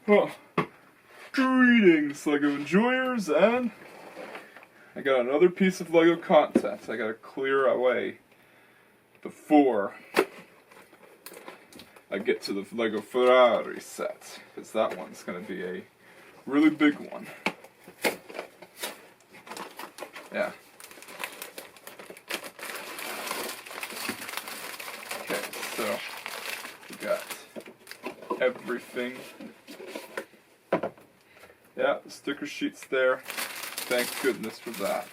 Well, greetings, LEGO enjoyers, and I got another piece of LEGO content I gotta clear away before I get to the LEGO Ferrari set, because that one's gonna be a really big one. Yeah. Okay, so we got everything. Yeah, the sticker sheet's there. Thank goodness for that.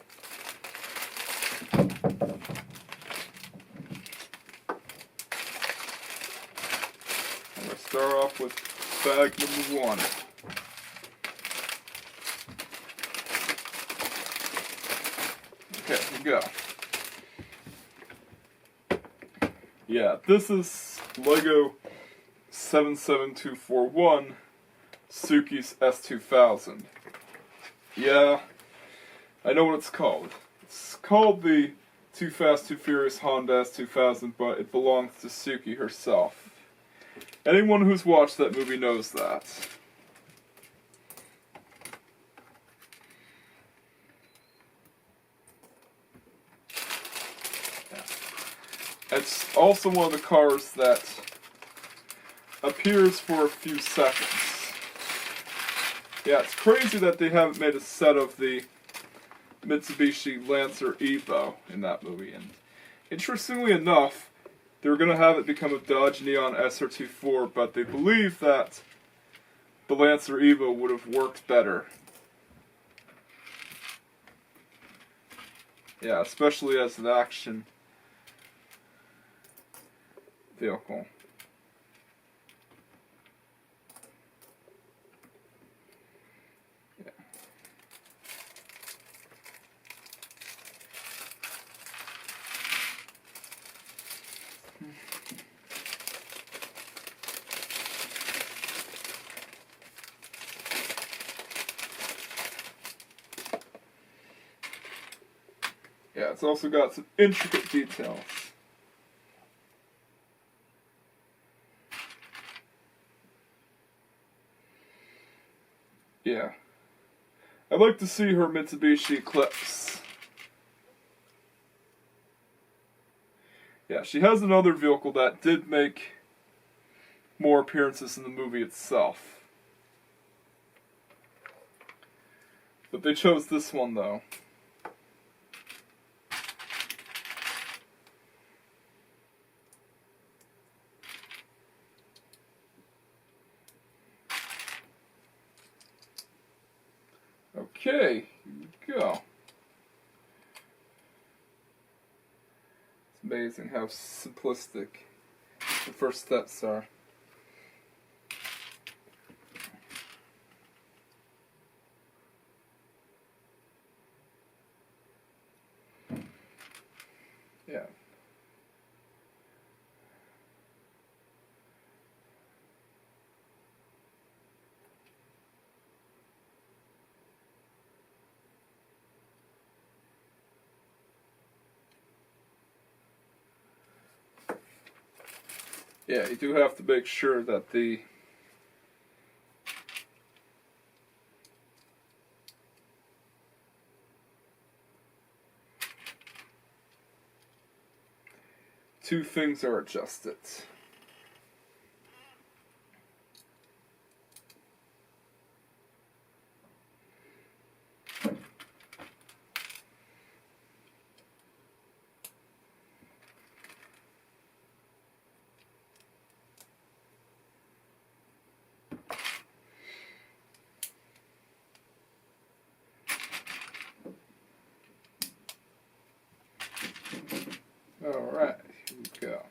I'm going to start off with bag number 1. Okay, here we go. Yeah, this is LEGO 77241. Suki's S2000. Yeah, I know what it's called. It's called the Too Fast, Too Furious Honda S2000, but it belongs to Suki herself. Anyone who's watched that movie knows that. Yeah. It's also one of the cars that appears for a few seconds. Yeah, it's crazy that they haven't made a set of the Mitsubishi Lancer Evo in that movie. And interestingly enough, they were going to have it become a Dodge Neon SR24, but they believe that the Lancer Evo would have worked better. Yeah, especially as an action vehicle. Yeah, it's also got some intricate details. Yeah. I'd like to see her Mitsubishi Eclipse. Yeah, she has another vehicle that did make more appearances in the movie itself. But they chose this one, though. Okay, here we go. It's amazing how simplistic the first steps are. Yeah. Yeah, you do have to make sure that the two things are adjusted. Alright, here we go.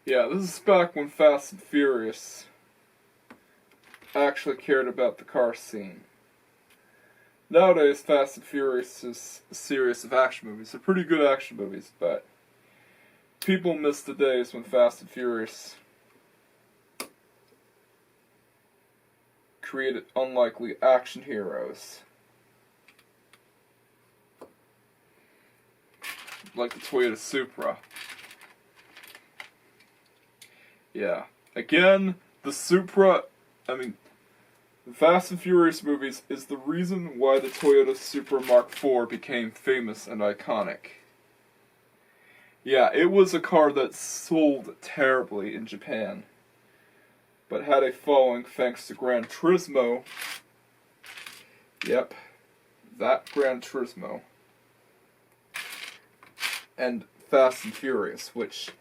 Yeah, this is back when Fast and Furious actually cared about the car scene. Nowadays, Fast and Furious is a series of action movies. They're pretty good action movies, but people miss the days when Fast and Furious created unlikely action heroes. Like the Toyota Supra. Yeah. Again, the Supra, the Fast and Furious movies is the reason why the Toyota Supra Mark IV became famous and iconic. Yeah, it was a car that sold terribly in Japan, but had a following thanks to Gran Turismo. Yep, that Gran Turismo. And Fast and Furious, which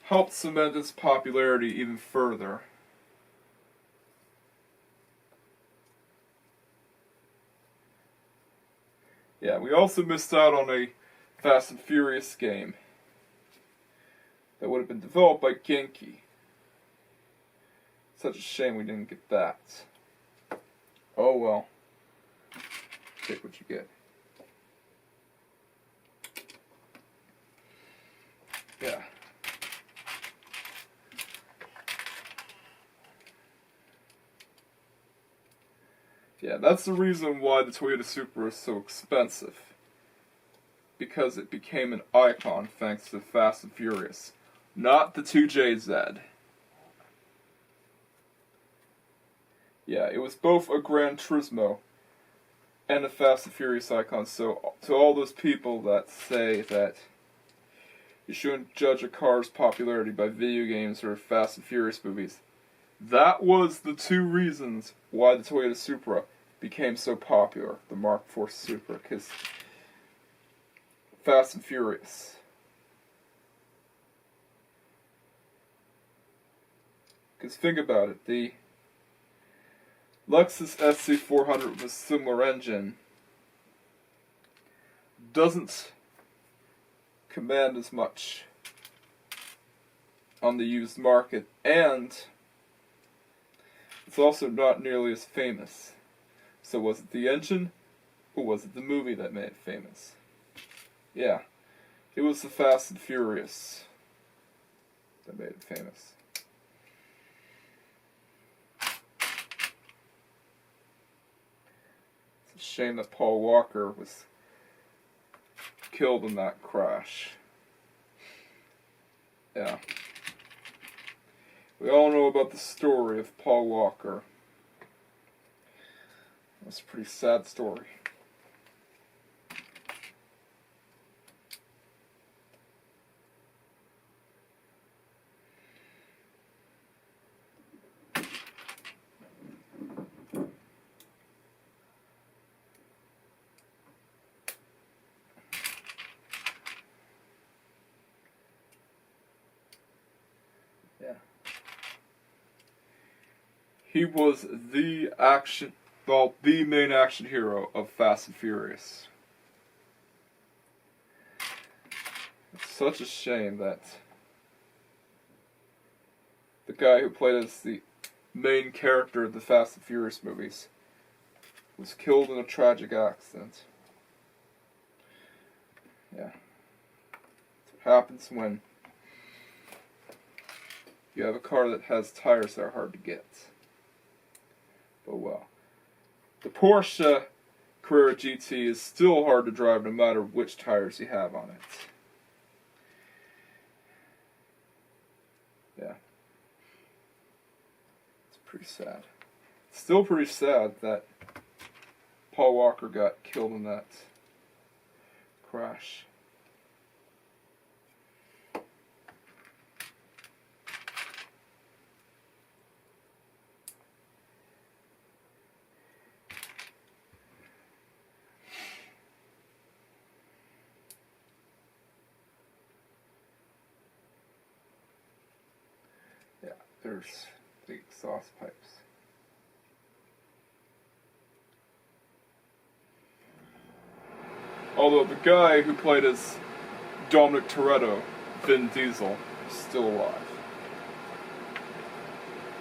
helped cement its popularity even further. Yeah, we also missed out on a Fast and Furious game that would have been developed by Genki. Such a shame we didn't get that. Oh well. Take what you get. Yeah. Yeah, that's the reason why the Toyota Supra is so expensive. Because it became an icon thanks to Fast and Furious. Not the 2JZ. Yeah, it was both a Gran Turismo and a Fast and Furious icon. So, to all those people that say that you shouldn't judge a car's popularity by video games or Fast and Furious movies, that was the two reasons why the Toyota Supra became so popular, the Mark IV Supra, because Fast and Furious. Because think about it, the Lexus SC400 with a similar engine doesn't command as much on the used market, and it's also not nearly as famous. So was it the engine, or was it the movie that made it famous? Yeah, it was the Fast and Furious that made it famous. It's a shame that Paul Walker was killed in that crash. Yeah. We all know about the story of Paul Walker. It's a pretty sad story. Yeah. He was the main action hero of Fast and Furious. It's such a shame that the guy who played as the main character of the Fast and Furious movies was killed in a tragic accident. Yeah. That's what happens when you have a car that has tires that are hard to get. But well. The Porsche Carrera GT is still hard to drive no matter which tires you have on it. Yeah. It's pretty sad. It's still pretty sad that Paul Walker got killed in that crash. Yeah, there's the exhaust pipes. Although the guy who played as Dominic Toretto, Vin Diesel, is still alive.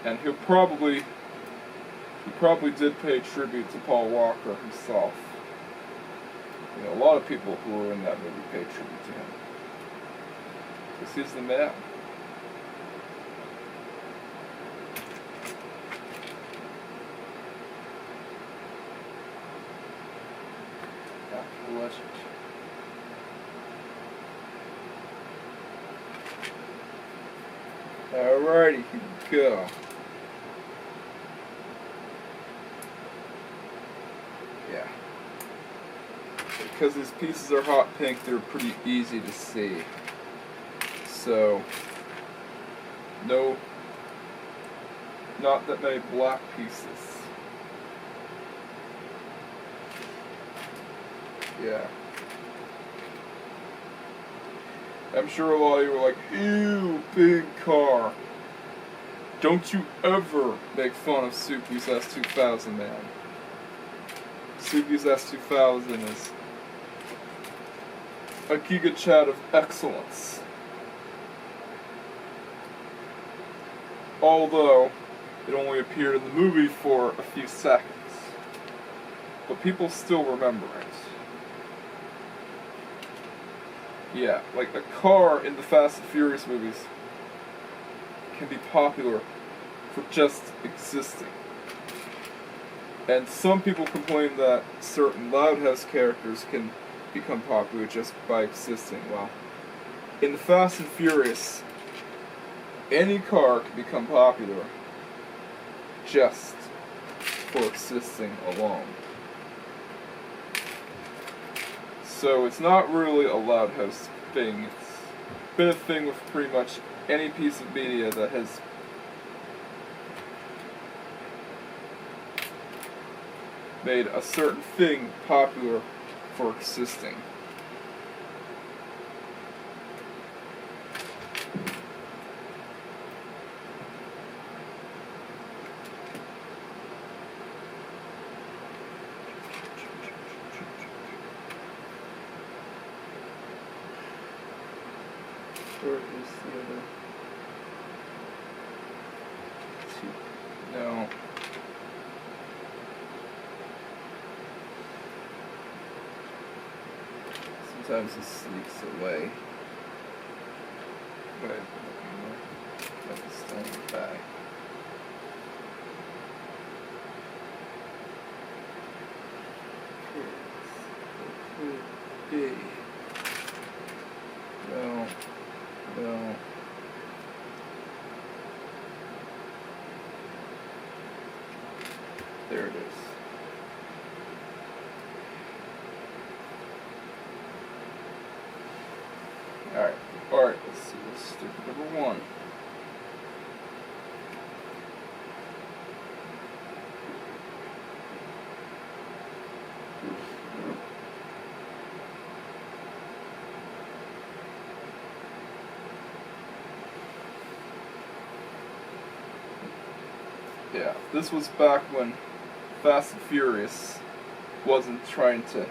And he probably did pay tribute to Paul Walker himself. You know, a lot of people who were in that movie paid tribute to him. Because he's the man. After the legend. Alrighty, here we go. Yeah. Because these pieces are hot pink, they're pretty easy to see. So, no, not that many black pieces. Yeah. I'm sure a lot of you were like, ew, big car. Don't you ever make fun of Suki's S2000, man. Suki's S2000 is a giga chat of excellence. Although, it only appeared in the movie for a few seconds. But people still remember it. Yeah, like a car in the Fast and Furious movies can be popular for just existing. And some people complain that certain Loud House characters can become popular just by existing. Well, in the Fast and Furious, any car can become popular just for existing alone. So it's not really a Loud House thing. It's been a thing with pretty much any piece of media that has made a certain thing popular for existing. Where is the other? No. Sometimes it sneaks away. But it's still in the bag. It could be. No. No. There it is. Alright, let's see, let's stick with number one. Yeah, this was back when Fast and Furious wasn't trying to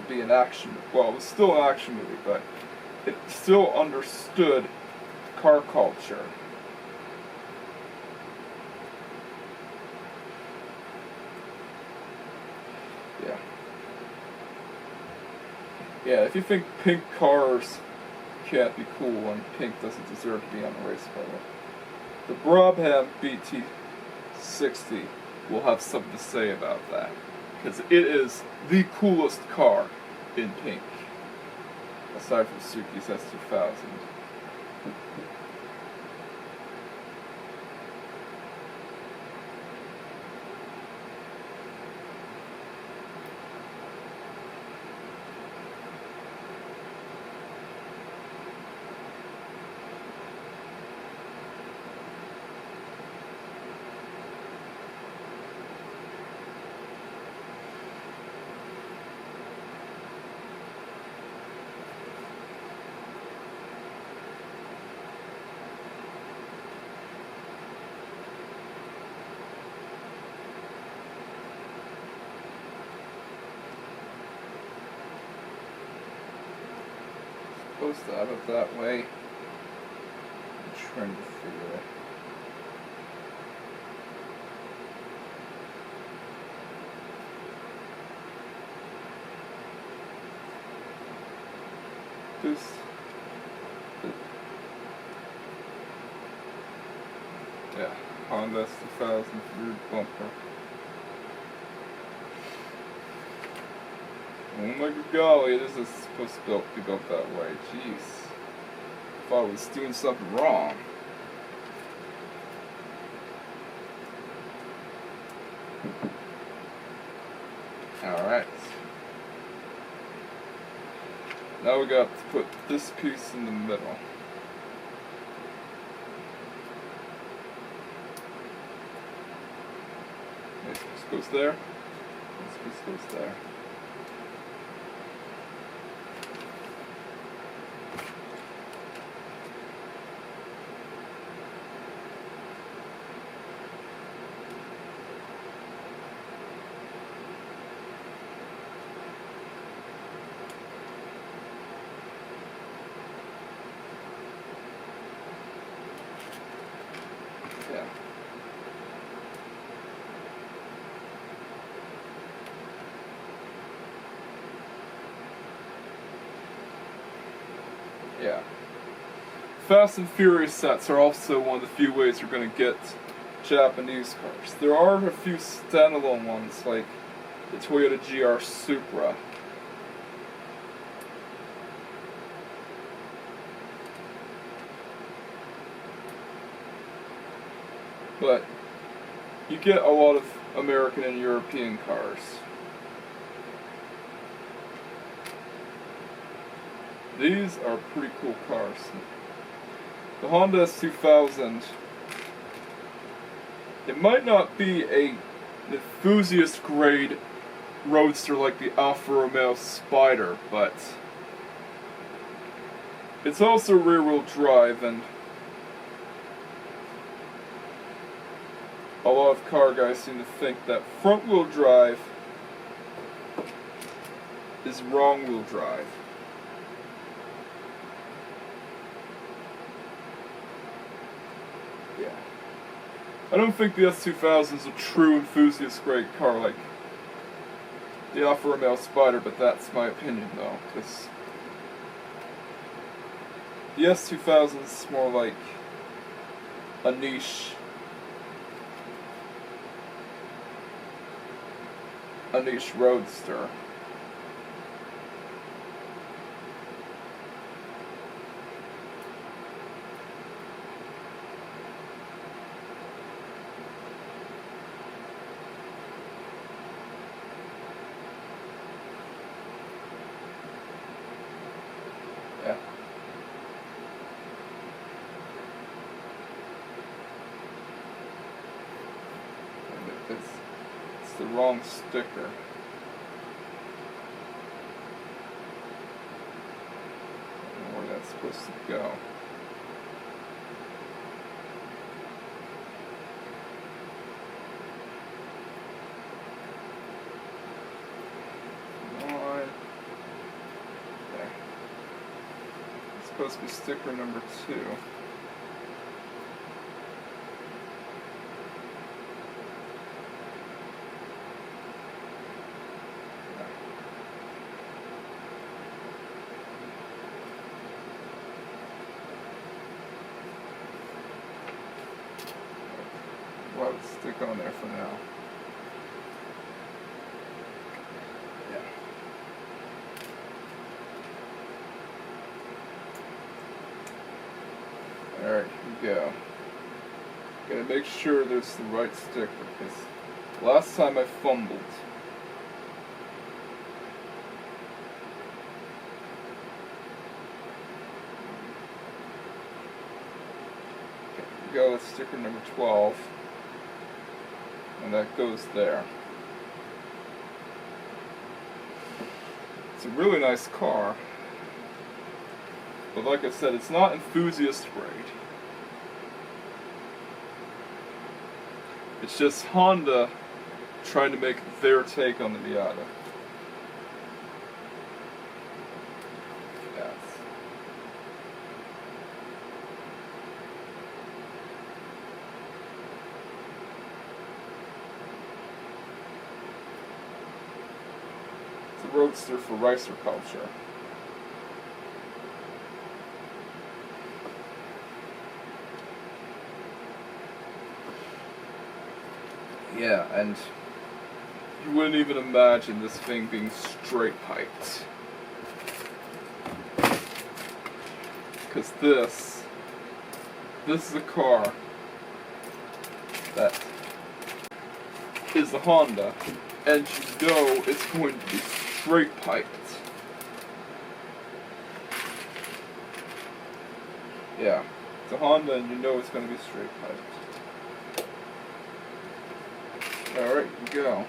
be an action, well, it was still an action movie, but it still understood car culture. Yeah. Yeah, if you think pink cars can't be cool and pink doesn't deserve to be on the race car, the Brabham BT60 will have something to say about that. Because it is the coolest car in pink, aside from Suki's S2000. Supposed to have it that way. trying to figure it. Yeah, Honda S2000 rear bumper. Oh my golly, this is supposed to be built that way. Jeez. Thought I was doing something wrong. Alright. Now we got to put this piece in the middle. This piece goes there. This piece goes there. Yeah. Yeah. Fast and Furious sets are also one of the few ways you're going to get Japanese cars. There are a few standalone ones like the Toyota GR Supra. But you get a lot of American and European cars. These are pretty cool cars. The Honda S2000, it might not be an enthusiast grade roadster like the Alfa Romeo Spider, but it's also rear wheel drive, and a lot of car guys seem to think that front wheel drive is wrong wheel drive. Yeah. I don't think the S2000 is a true enthusiast grade car like the Alfa Romeo Spider, but that's my opinion though, because the S2000 is more like a niche roadster. Yeah. It's the wrong sticker. I don't know where that's supposed to go. There. It's supposed to be sticker number 2. Well, let's stick on there for now. Yeah. Alright, here we go. Gotta make sure there's the right sticker, because last time I fumbled. Okay, here we go with sticker number 12. And that goes there. It's a really nice car. But like I said, it's not enthusiast grade. It's just Honda trying to make their take on the Miata. Yes. roadster for racer culture. Yeah, and you wouldn't even imagine this thing being straight piped. Because this is a car that is the Honda, and you know it's going to be straight piped. Yeah, it's a Honda, and you know it's going to be straight piped. Alright, go.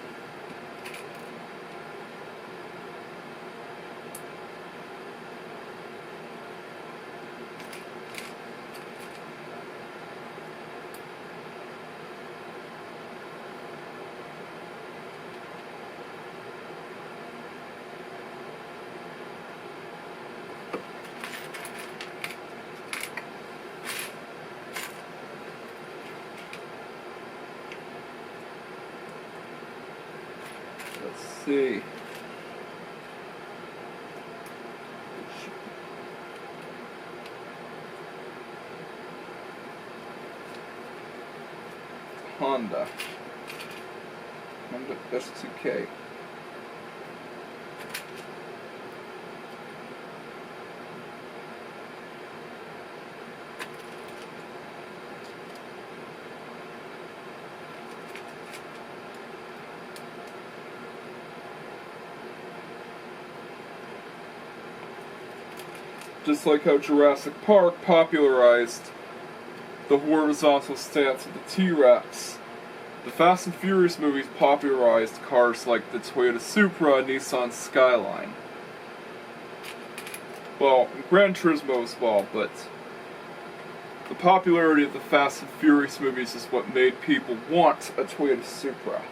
Let's see. Honda S2K. Just like how Jurassic Park popularized the horizontal stance of the T-Rex, the Fast and Furious movies popularized cars like the Toyota Supra and Nissan Skyline. Well, Gran Turismo as well, but the popularity of the Fast and Furious movies is what made people want a Toyota Supra.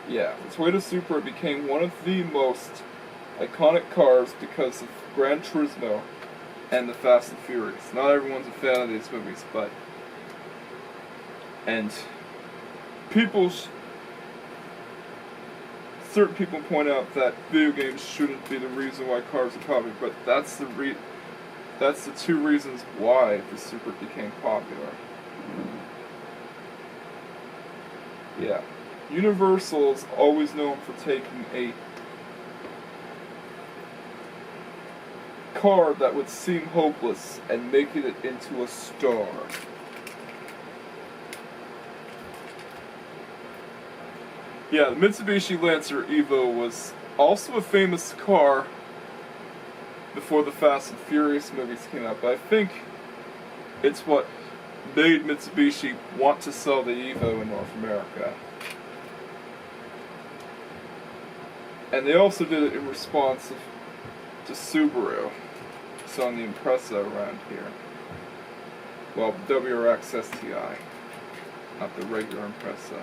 Yeah, the Toyota Supra became one of the most iconic cars because of Gran Turismo and the Fast and Furious. Not everyone's a fan of these movies, but... And certain people point out that video games shouldn't be the reason why cars are popular, but that's the two reasons why the Supra became popular. Yeah. Universal is always known for taking a car that would seem hopeless and making it into a star. Yeah, the Mitsubishi Lancer Evo was also a famous car before the Fast and Furious movies came out, but I think it's what made Mitsubishi want to sell the Evo in North America. And they also did it in response to Subaru selling the Impreza around here. Well, WRX STI, not the regular Impreza.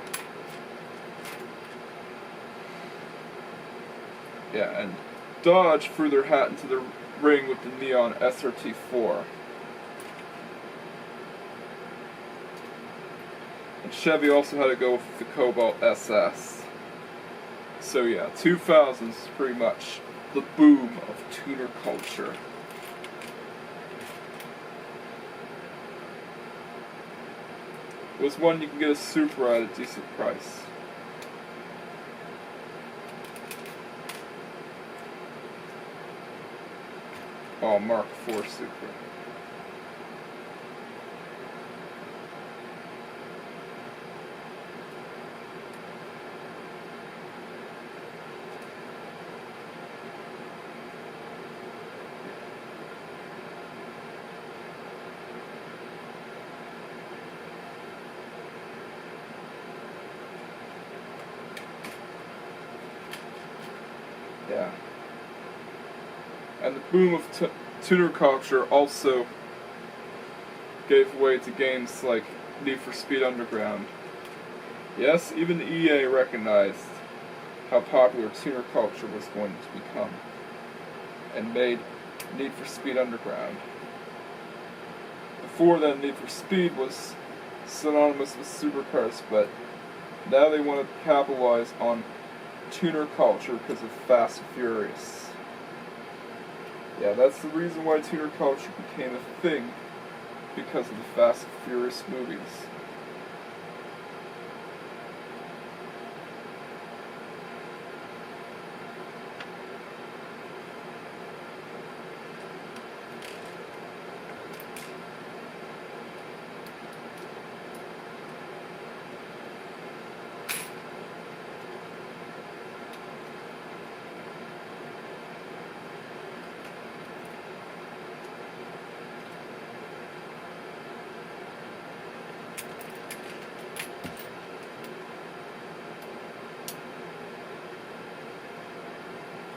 Yeah, and Dodge threw their hat into the ring with the Neon SRT4. And Chevy also had to go with the Cobalt SS. So yeah, 2000s is pretty much the boom of tuner culture. It was one you can get a Supra at a decent price. Oh, Mark IV Supra. Yeah. And the boom of tuner culture also gave way to games like Need for Speed Underground. Yes, even the EA recognized how popular tuner culture was going to become and made Need for Speed Underground. Before then, Need for Speed was synonymous with supercars, but now they want to capitalize on tuner culture because of Fast and Furious. Yeah, that's the reason why tuner culture became a thing, because of the Fast and Furious movies.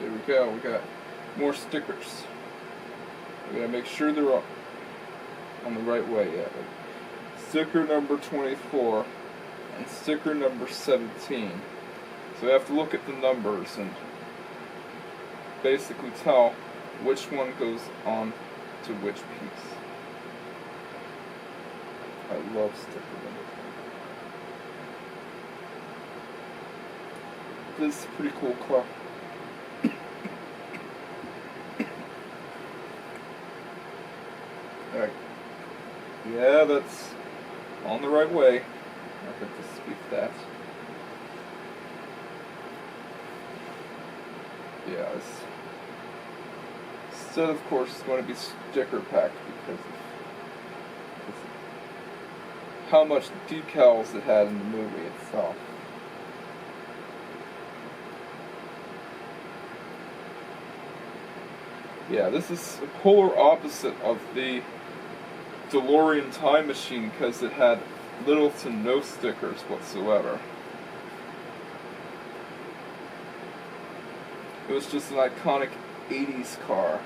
There we go, we got more stickers. We gotta make sure they're on the right way. Yeah. Sticker number 24 and sticker number 17. So we have to look at the numbers and basically tell which one goes on to which piece. I love sticker number 24. This is a pretty cool car. Alright. Yeah, that's on the right way. I have to speak that. Yeah, instead of course it's going to be sticker pack because of how much decals it had in the movie itself. Yeah, this is a polar opposite of the DeLorean time machine because it had little to no stickers whatsoever. It was just an iconic 80s car.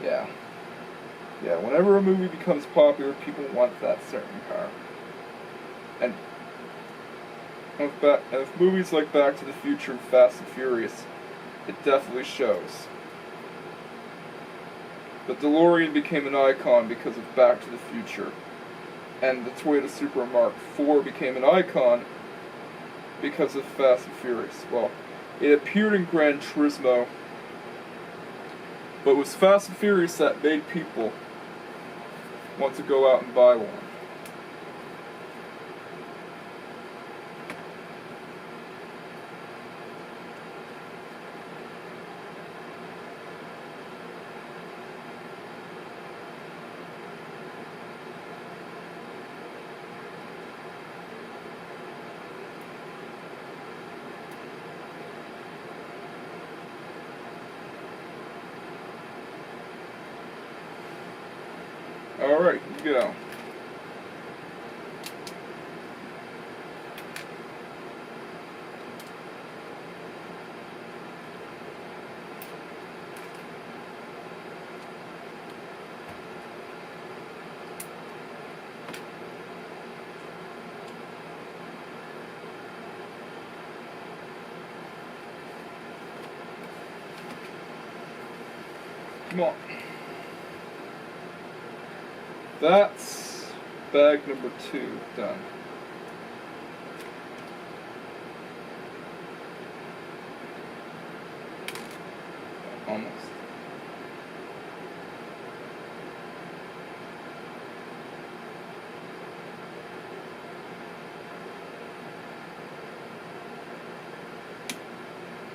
Yeah. Yeah, whenever a movie becomes popular, people want that certain car. And if movies like Back to the Future and Fast and Furious, it definitely shows. The DeLorean became an icon because of Back to the Future. And the Toyota Supra Mark IV became an icon because of Fast and Furious. Well, it appeared in Gran Turismo, but it was Fast and Furious that made people want to go out and buy one. Alright, here we go. Come on. That's bag number 2 done. Almost.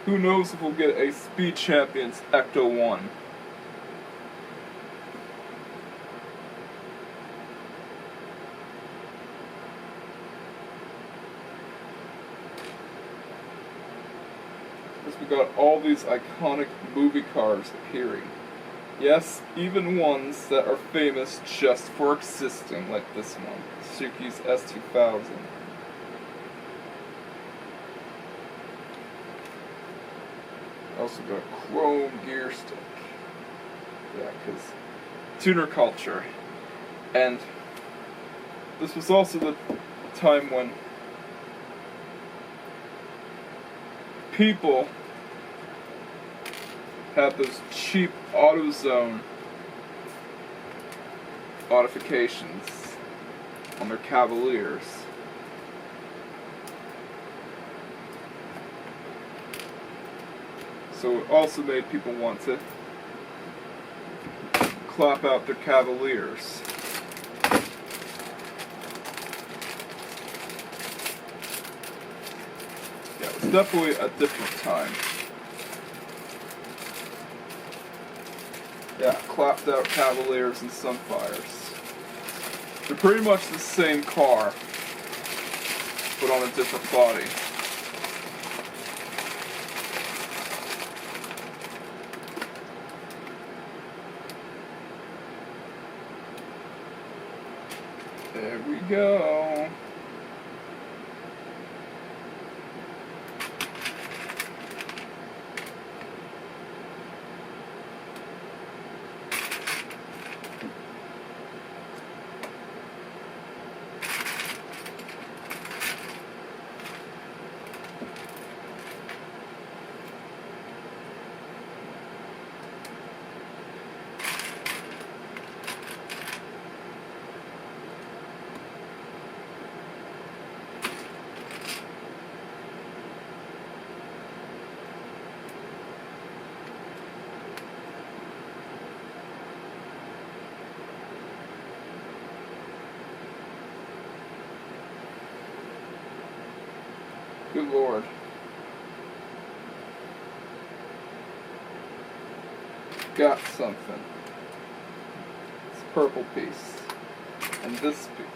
Who knows if we'll get a Speed Champions Ecto 1. We got all these iconic movie cars appearing. Yes, even ones that are famous just for existing, like this one, Suki's S2000. Also got a chrome gear stick. Yeah, because tuner culture. And this was also the time when people had those cheap AutoZone modifications on their Cavaliers. so it also made people want to clap out their Cavaliers. Yeah, it was definitely a different time. Yeah, clapped out Cavaliers and Sunfires. They're pretty much the same car, but on a different body. There we go. Good Lord. Got something. This purple piece. And this piece.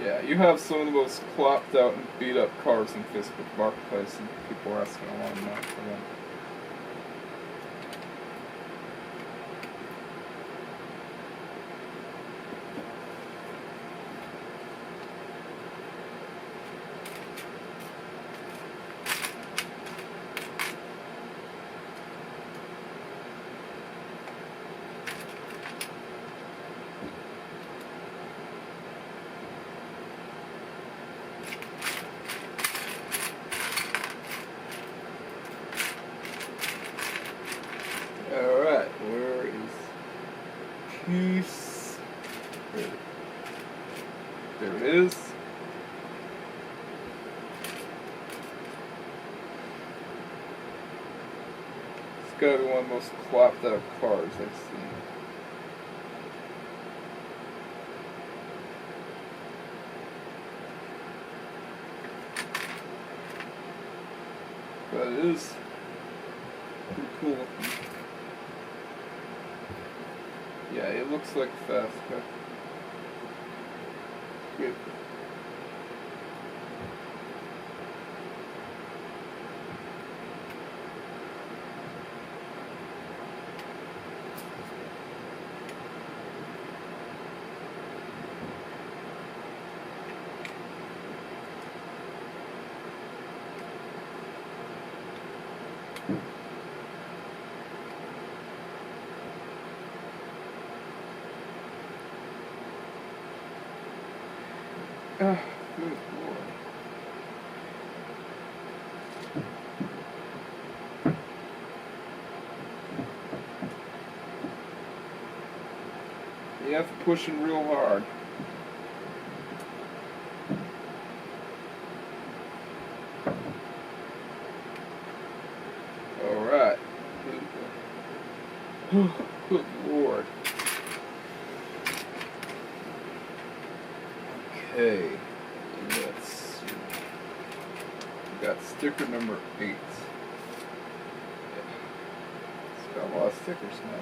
Yeah, you have some of the most clopped out and beat up cars in Facebook Marketplace, and people are asking a lot of money for them. Alright, where is piece? There it is. It's gotta be one of the most clapped out cars I've seen. But it is pretty cool looking. Yeah, it looks like a fast car. Good. Ah, good Lord. You have to push him real hard. Alright. Good Lord. Okay, let's see. We got sticker number 8. Yeah. It's got a lot of stickers now.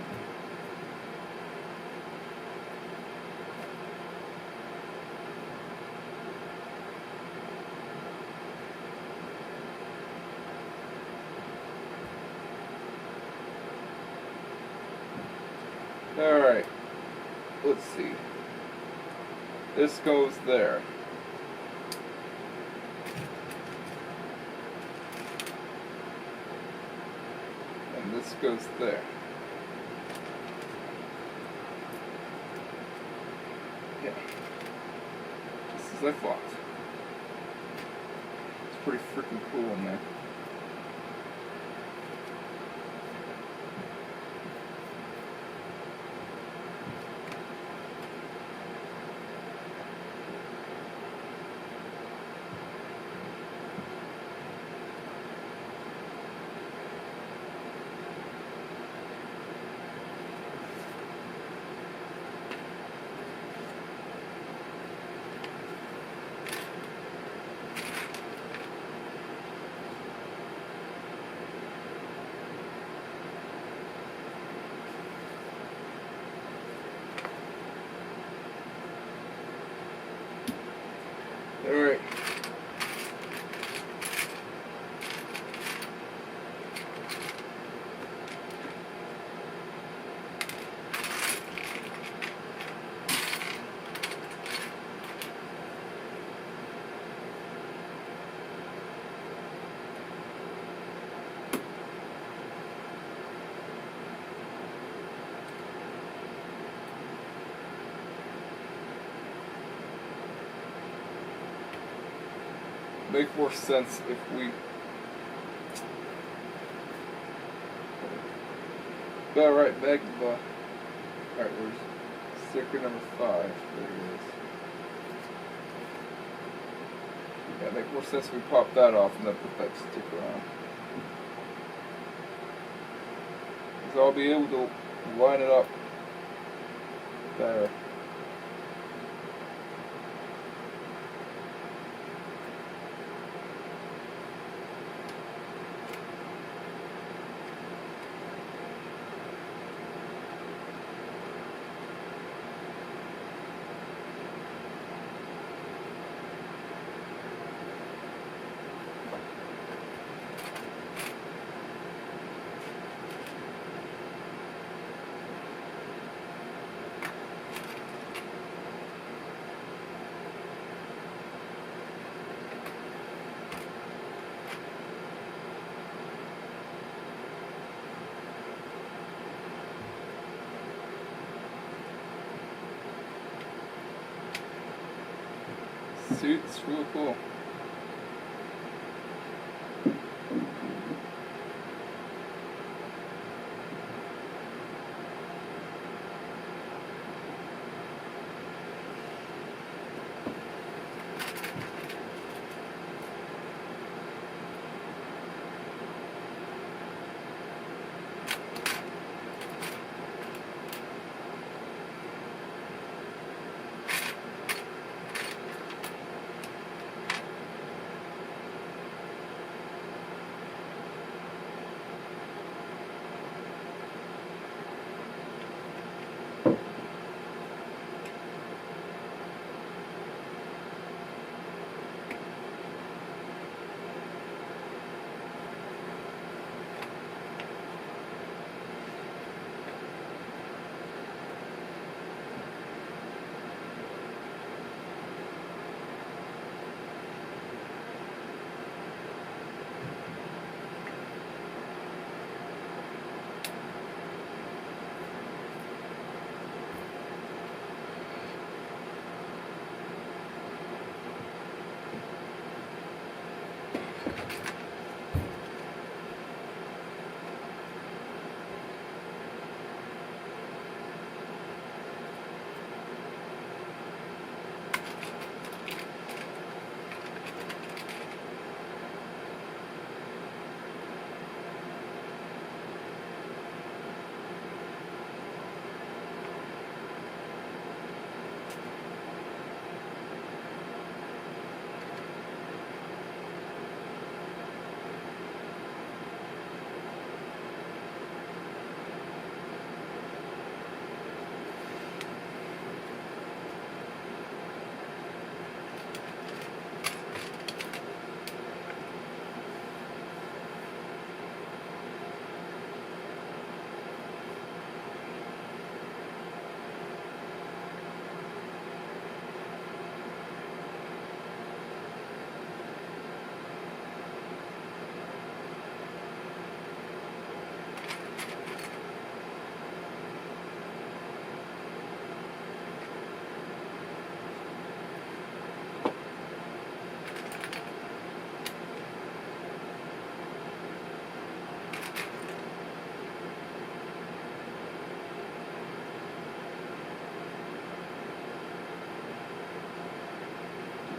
Alright, let's see. This goes there. And this goes there. Yeah. Just as I thought. It's pretty freaking cool in there. make more sense if we... Alright, Magma. Alright, where's sticker number 5? There it is. Yeah, make more sense if we pop that off and then put that sticker on. Because I'll be able to line it up better. See, it's really cool.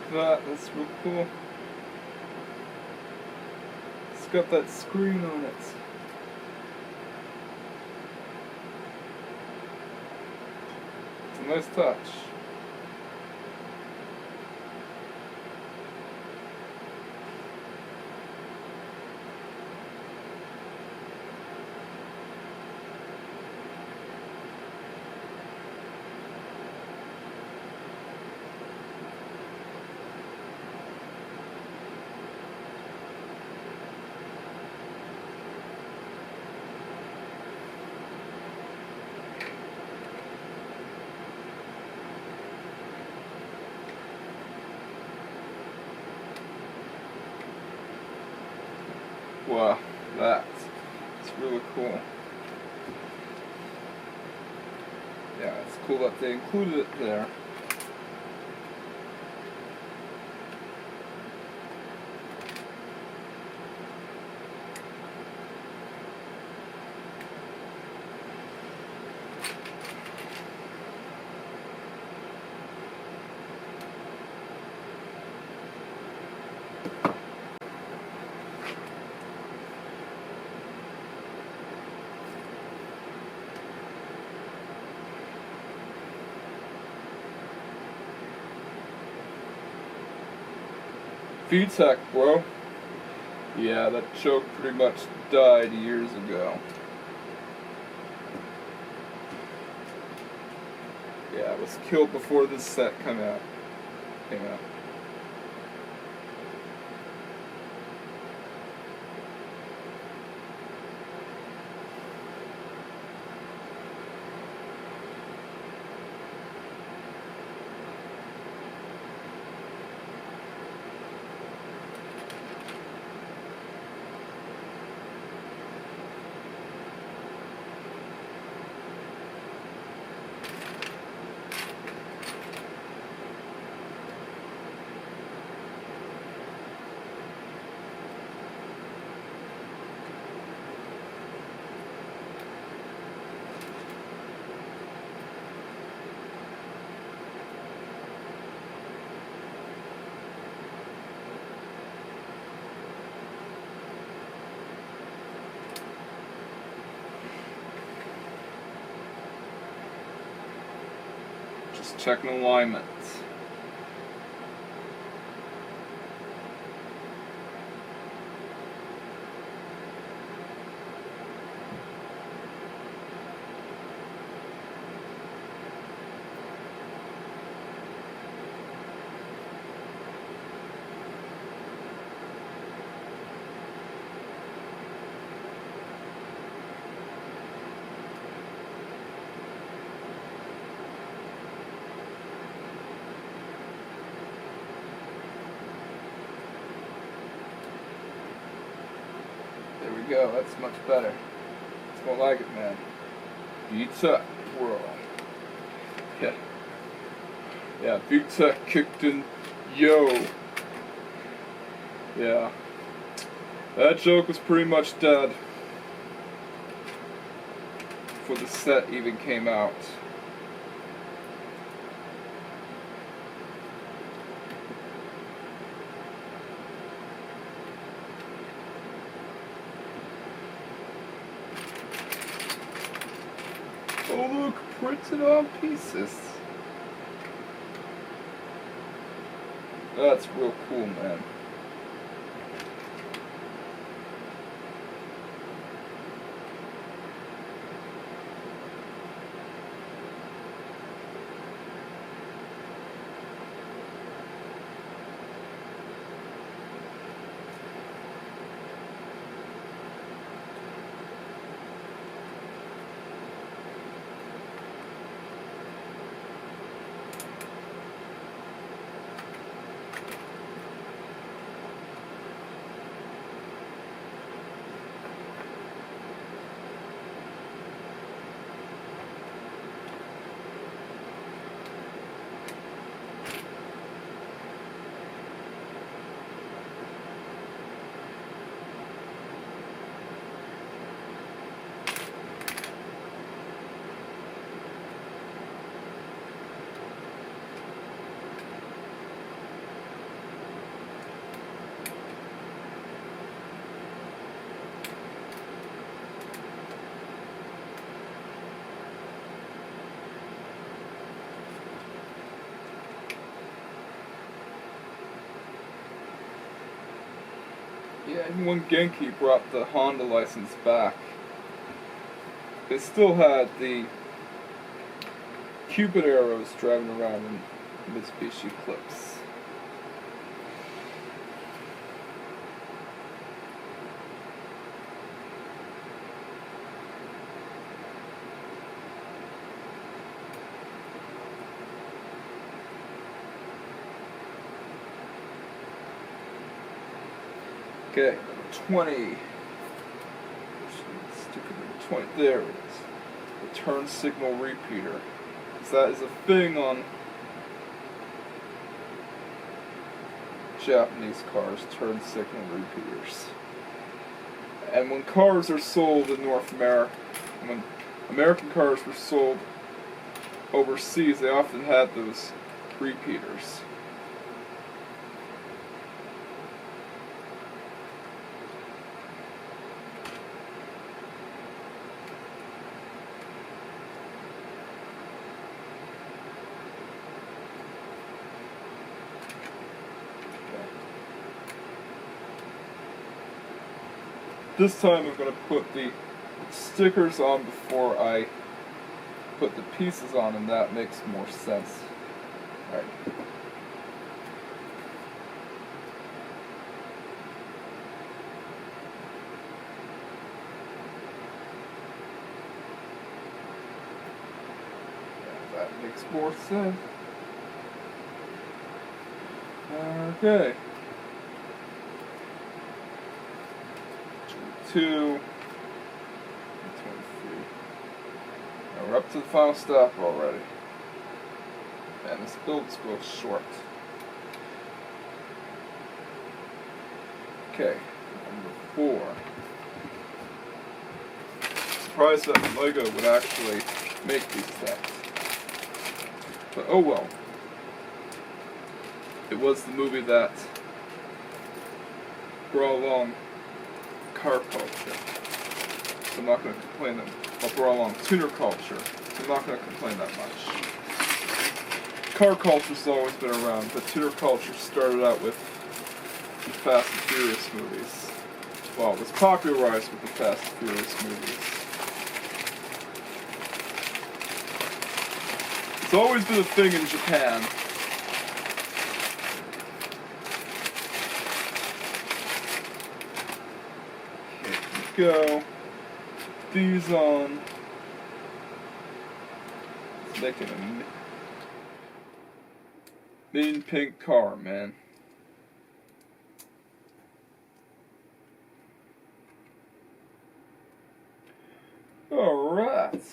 That's real cool. It's got that screen on it. It's a nice touch. Wow, that's really cool. Yeah, it's cool that they included it there. VTech, bro. Yeah, that joke pretty much died years ago. Yeah, it was killed before this set came out. Just checking alignment. There we go, that's much better. It's more like it, man. VTech world. Yeah. Yeah, VTech kicked in. Yo. Yeah. That joke was pretty much dead before the set even came out. Oh look, printed on pieces. That's real cool, man. Yeah, even when Genki brought the Honda license back, they still had the Cupid arrows driving around in Mitsubishi Eclipse. Okay, 20. Stupid number 20. There it is. The turn signal repeater. That is a thing on Japanese cars, turn signal repeaters. And when cars are sold in North America, when American cars were sold overseas, they often had those repeaters. This time I'm going to put the stickers on before I put the pieces on, and that makes more sense. Alright. That makes more sense. Okay. 22, 23. Now we're up to the final step already. Man, this build's real short. Okay, number 4. Surprised that Lego would actually make these things. But oh well. It was the movie that brought along car culture. So I'm not going to complain that brought along tuner culture. So I'm not going to complain that much. Car culture's always been around, but tuner culture started out with the Fast and Furious movies. Well, it was popularized with the Fast and Furious movies. It's always been a thing in Japan. Go. These on. It's making a mean pink car, man. Alright.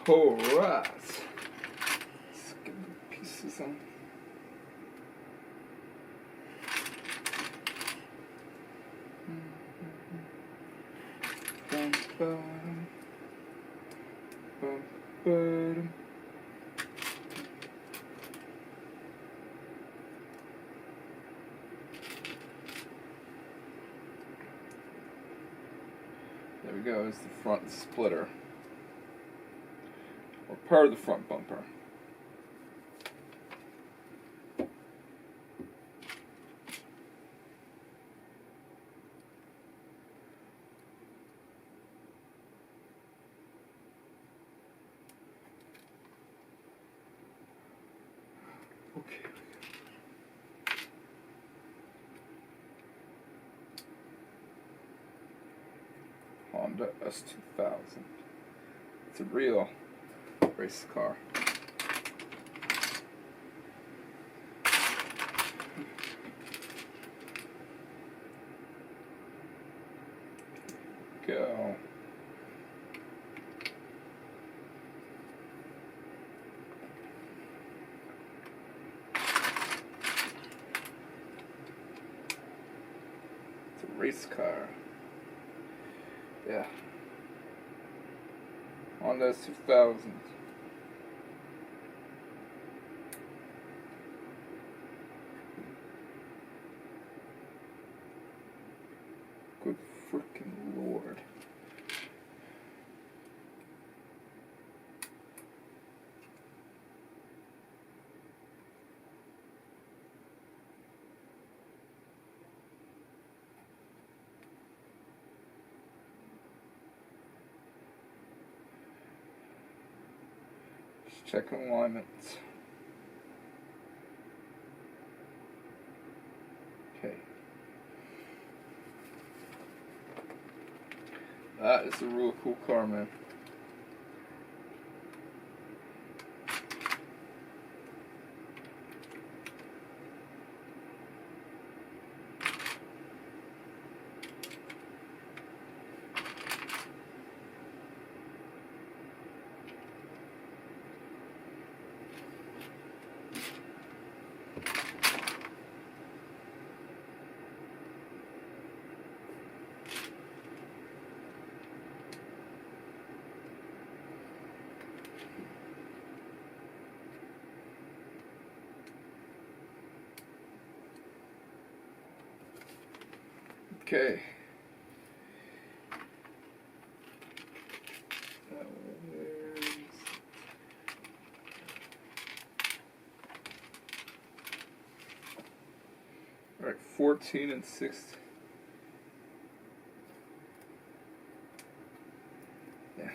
Alright. Let's get the pieces on. Bum, bum, bum, bum. There we go, is the front splitter. Or part of the front bumper. Okay. Honda S2000. It's a real race car. Go. It's a race car. Yeah. Honda S2000. Good freaking Lord. check alignment. Okay. That is a really cool car, man. Okay. Alright, 14 and 16. Yeah.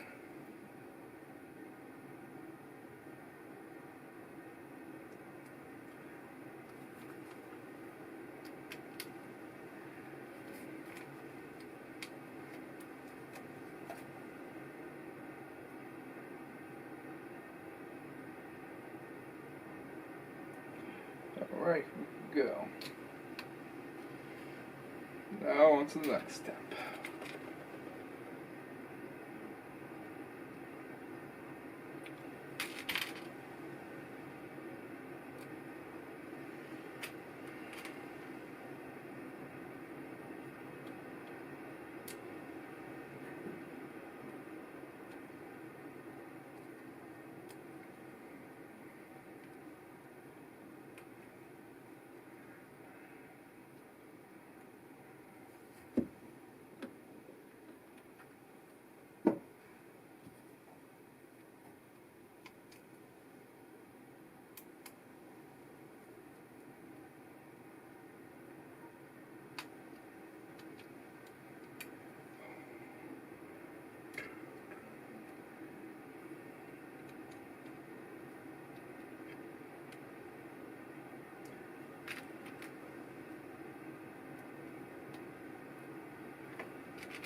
Alright, we can go. Now on to the next step.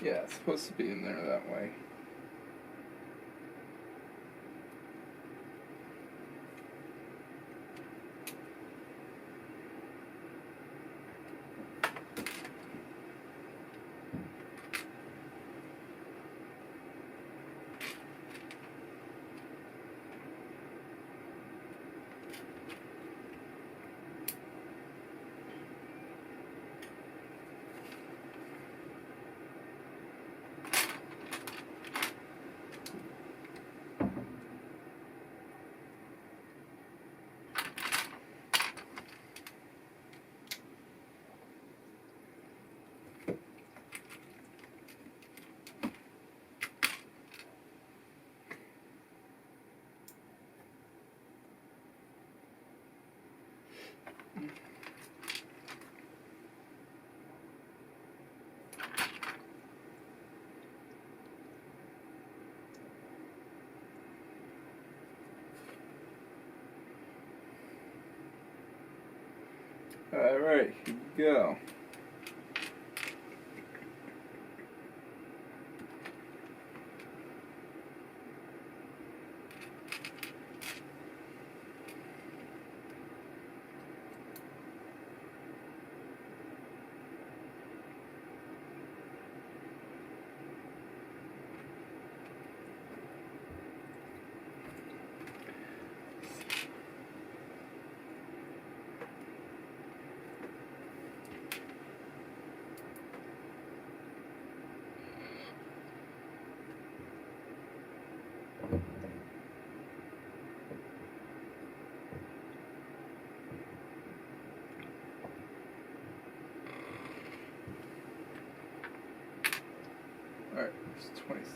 Yeah, it's supposed to be in there that way. Alright, here we go. Alright, it's 26.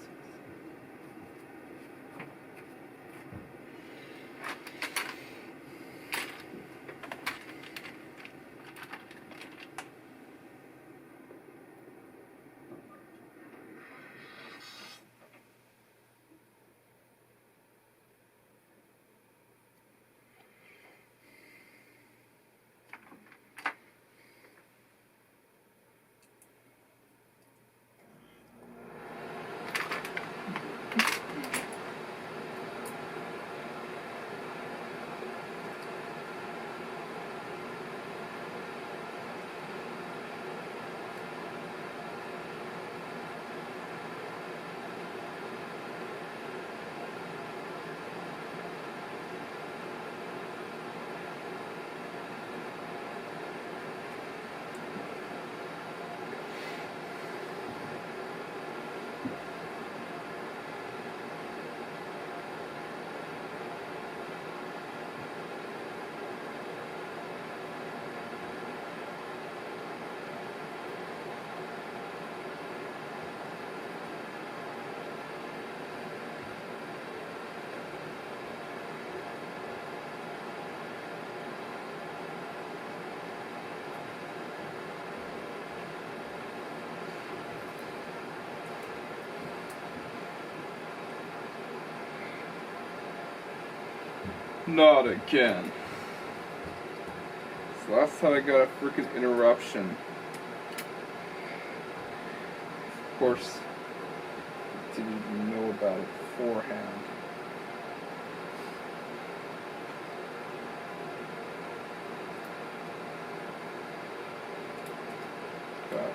Not again. So last time I got a freaking interruption. Of course, I didn't even know about it beforehand. But,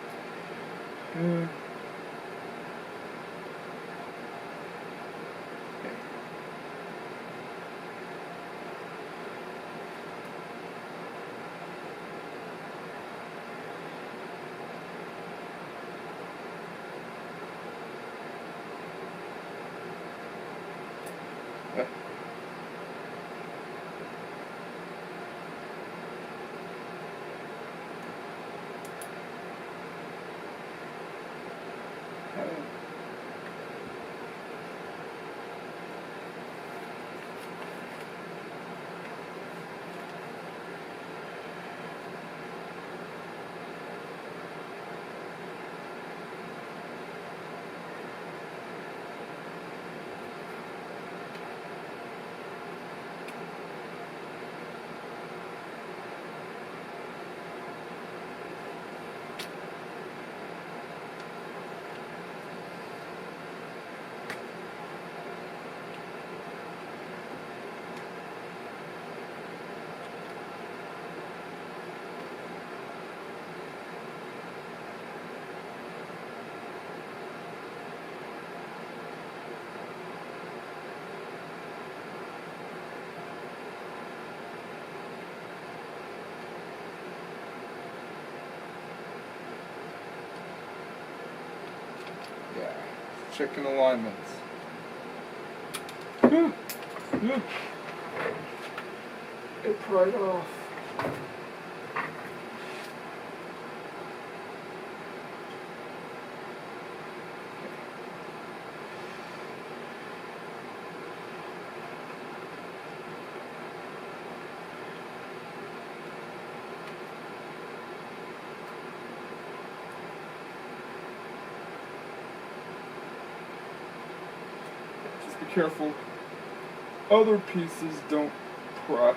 checking alignments. It's right off. Be careful other pieces don't prep.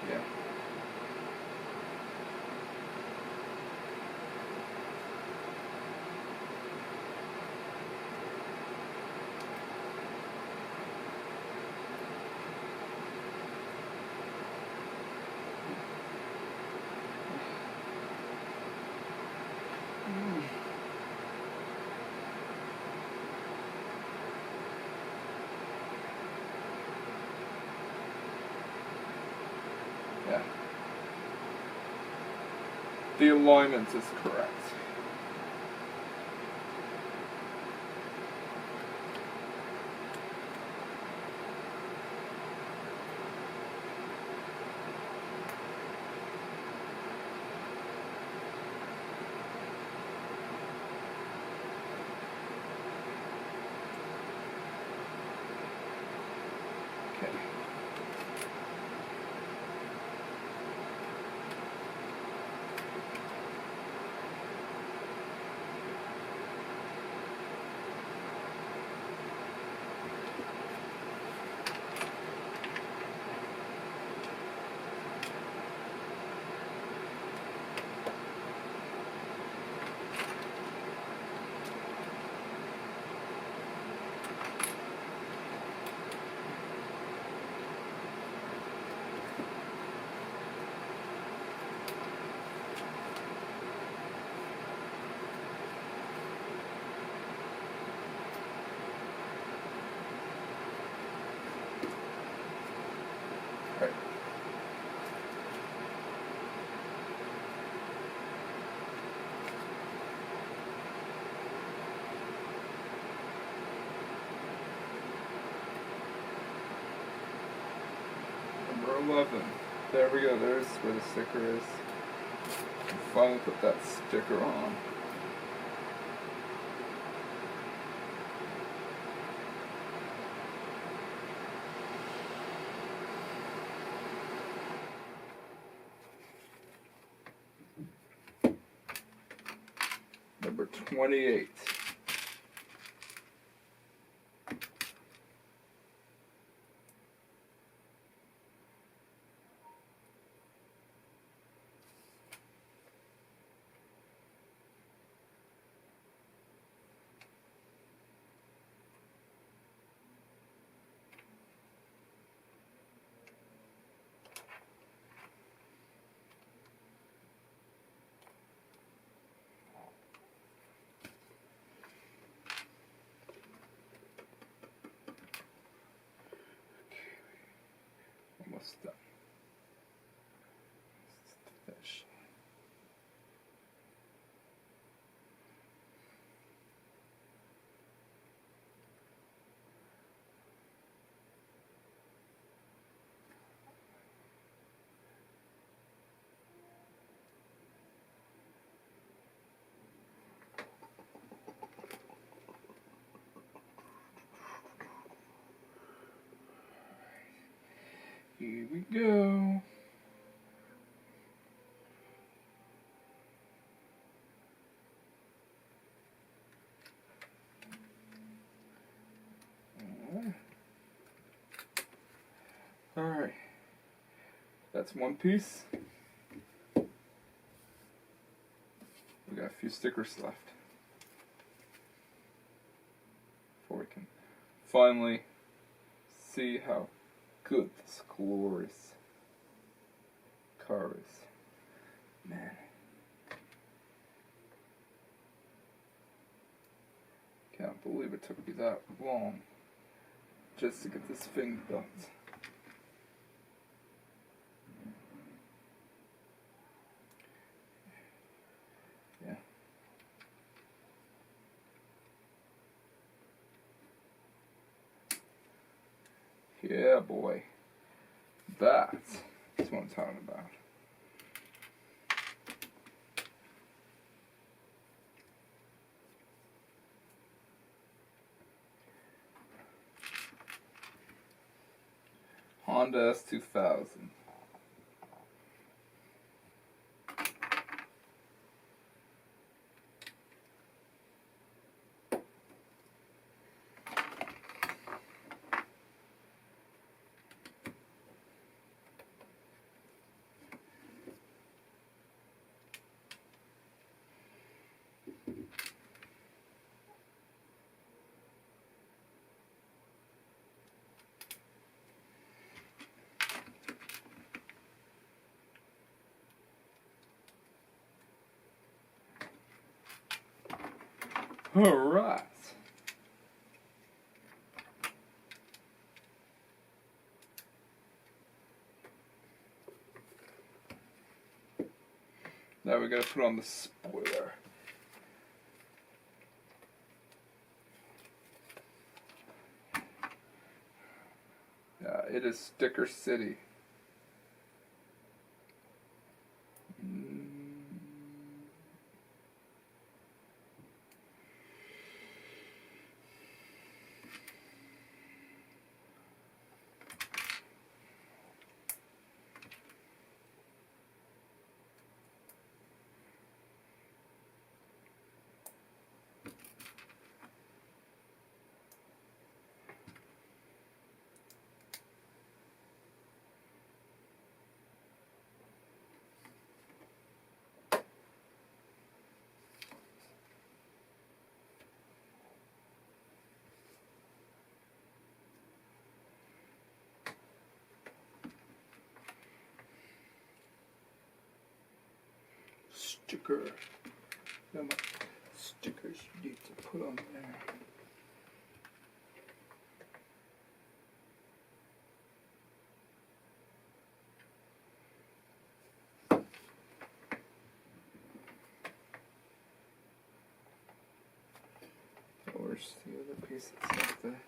Yeah. Yeah. The alignment is correct. Okay. 11. There we go, there's where the sticker is. Finally put that sticker on. Number 28. Almost done. Finish. Here we go. All right. That's one piece. We got a few stickers left before we can finally see how good this glorious car is. Man. Can't believe it took me that long just to get this thing built. Yeah. Yeah, boy. That's what I'm talking about. Honda S2000. All right. Now we gotta put on the spoiler. Yeah, it is Sticker City. Sticker. How much stickers you need to put on there? Where's the other piece that's up there?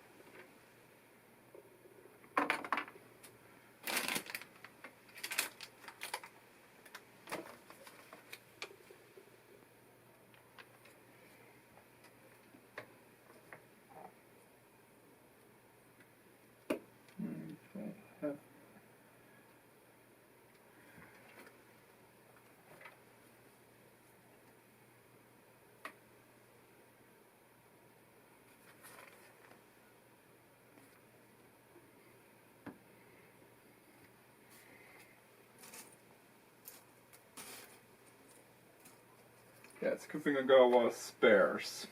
Yeah, it's a good thing I got a lot of spares.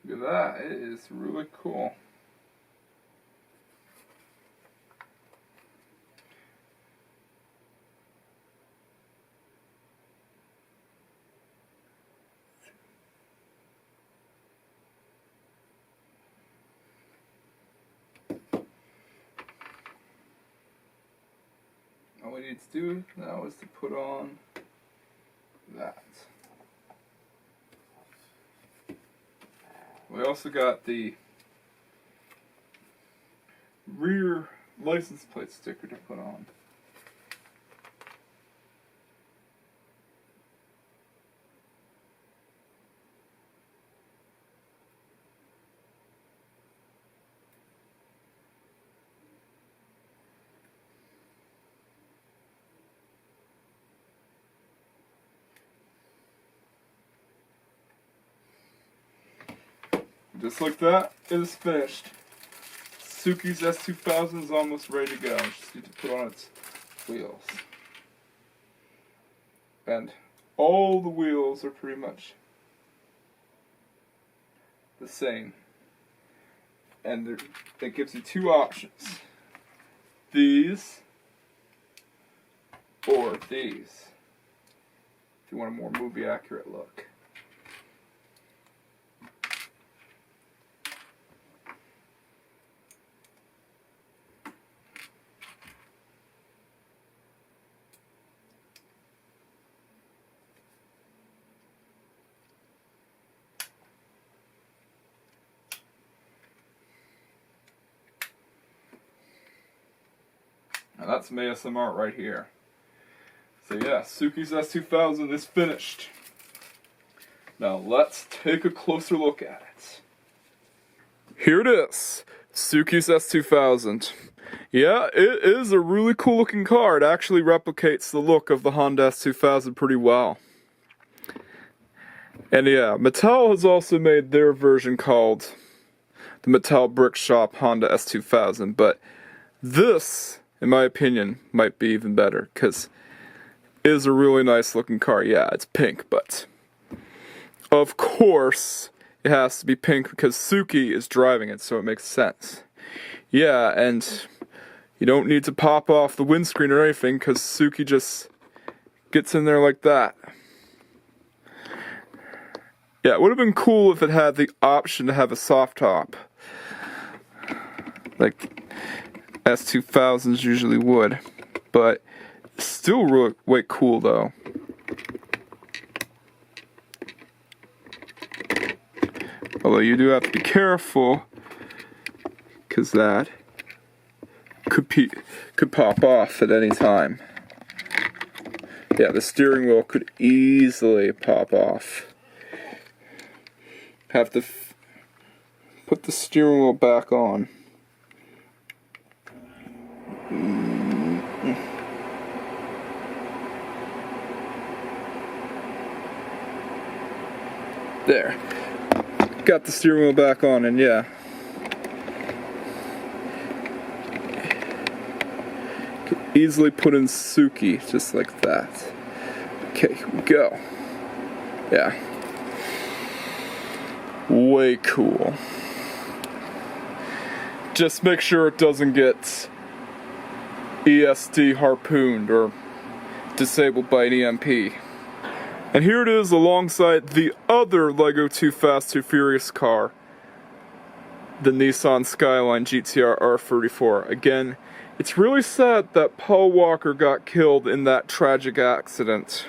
Look at that, it is really cool. All we need to do now is to put on that. We also got the rear license plate sticker to put on. Just like that, it is finished. Suki's S2000 is almost ready to go. Just need to put on its wheels. And all the wheels are pretty much the same. And it gives you two options. These or these. If you want a more movie accurate look. Now that's some ASMR right here. So yeah, Suki's S2000 is finished. Now let's take a closer look at it. Here it is, Suki's S2000. Yeah, it is a really cool looking car. It actually replicates the look of the Honda S2000 pretty well. And yeah, Mattel has also made their version called the Mattel Brick Shop Honda S2000, but this, in my opinion, might be even better, because it is a really nice looking car. Yeah, it's pink, but of course it has to be pink because Suki is driving it, so it makes sense. Yeah, and you don't need to pop off the windscreen or anything, because Suki just gets in there like that. Yeah, it would have been cool if it had the option to have a soft top, like S2000s usually would, but still really way cool though. Although you do have to be careful, because that could pop off at any time. Yeah, the steering wheel could easily pop off. Have to put the steering wheel back on. There. Got the steering wheel back on, and yeah. Could easily put in Suki, just like that. Okay, here we go. Yeah. Way cool. Just make sure it doesn't get ESD harpooned or disabled by an EMP. And here it is alongside the other LEGO Too Fast, Too Furious car, the Nissan Skyline GTR R34. Again, it's really sad that Paul Walker got killed in that tragic accident.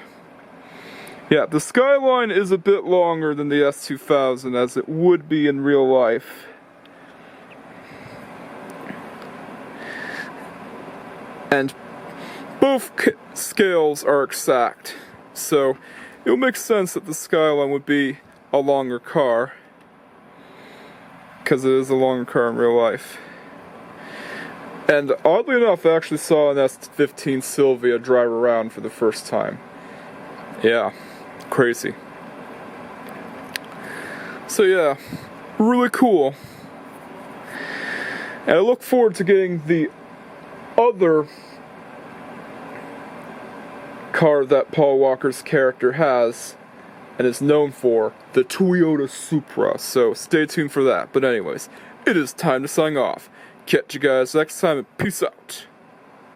Yeah, the Skyline is a bit longer than the S2000, as it would be in real life. And both scales are exact, so it would make sense that the Skyline would be a longer car, because it is a longer car in real life. And oddly enough, I actually saw an S15 Sylvia drive around for the first time. Yeah. Crazy. So yeah, really cool. And I look forward to getting the other car that Paul Walker's character has and is known for, the Toyota Supra. So stay tuned for that. But anyways, it is time to sign off. Catch you guys next time and peace out.